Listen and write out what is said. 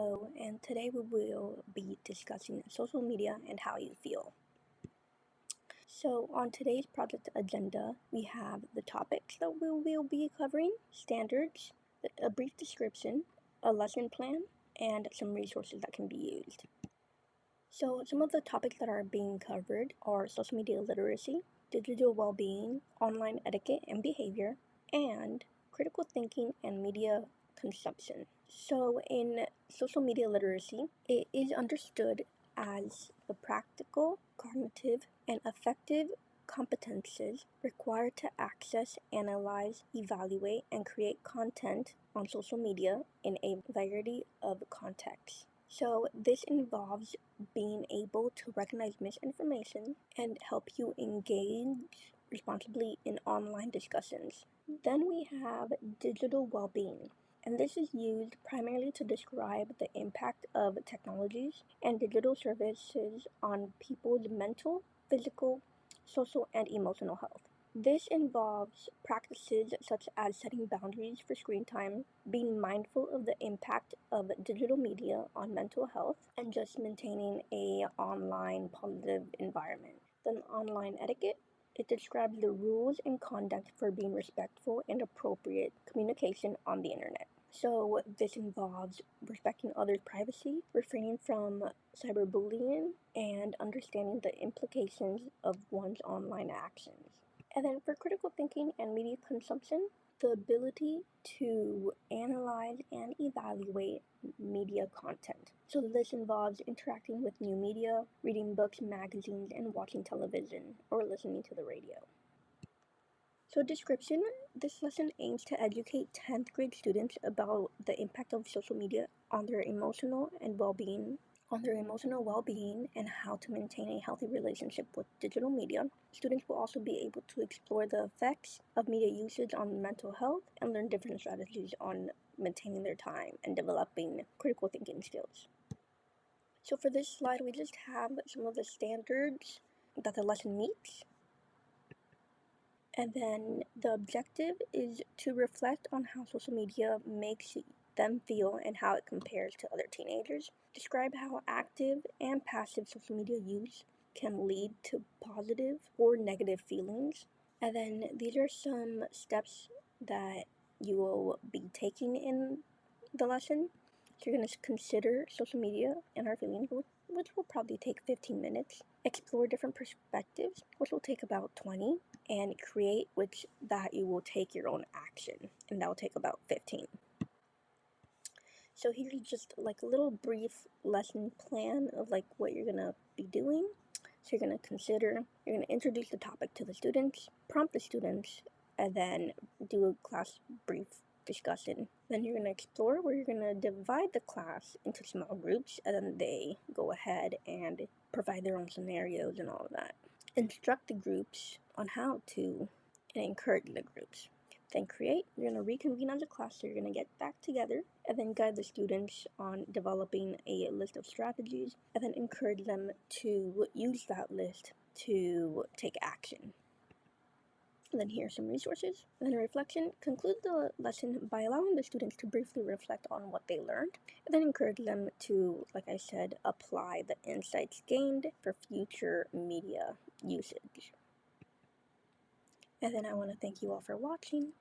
Hello, and today we will be discussing social media and how you feel. So, on today's project agenda, we have the topics that we will be covering, standards, a brief description, a lesson plan, and some resources that can be used. So, some of the topics that are being covered are social media literacy, digital well-being, online etiquette and behavior, and critical thinking and media consumption. So, in social media literacy, it is understood as the practical, cognitive, and affective competences required to access, analyze, evaluate, and create content on social media in a variety of contexts. So, this involves being able to recognize misinformation and help you engage responsibly in online discussions. Then we have digital well-being, and this is used primarily to describe the impact of technologies and digital services on people's mental, physical, social, and emotional health. This involves practices such as setting boundaries for screen time, being mindful of the impact of digital media on mental health, and just maintaining a online positive environment. Then online etiquette. It describes the rules and conduct for being respectful and appropriate communication on the internet. So this involves respecting others' privacy, refraining from cyberbullying, and understanding the implications of one's online actions. And then for critical thinking and media consumption, the ability to analyze and evaluate media content. So this involves interacting with new media, reading books, magazines, and watching television or listening to the radio. So description, this lesson aims to educate 10th grade students about the impact of social media on their emotional well-being and how to maintain a healthy relationship with digital media. Students will also be able to explore the effects of media usage on mental health and learn different strategies on maintaining their time and developing critical thinking skills. So for this slide, we just have some of the standards that the lesson meets. And then the objective is to reflect on how social media makes them feel and how it compares to other teenagers. Describe how active and passive social media use can lead to positive or negative feelings. And then these are some steps that you will be taking in the lesson. So you're going to consider social media and our feelings, which will probably take 15 minutes. Explore different perspectives, which will take about 20. And create, which that you will take your own action, and that will take about 15. So here's just like a little brief lesson plan of like what you're gonna be doing. So you're gonna introduce the topic to the students, prompt the students, and then do a class brief discussion. Then you're gonna explore where you're gonna divide the class into small groups, and then they go ahead and provide their own scenarios and all of that. Instruct the groups on how to, and encourage the groups. Then create, you're going to reconvene as a class, so you're going to get back together and then guide the students on developing a list of strategies and then encourage them to use that list to take action. And then here's some resources. And then a reflection. Conclude the lesson by allowing the students to briefly reflect on what they learned, and then encourage them to, like I said, apply the insights gained for future media usage. And then I want to thank you all for watching.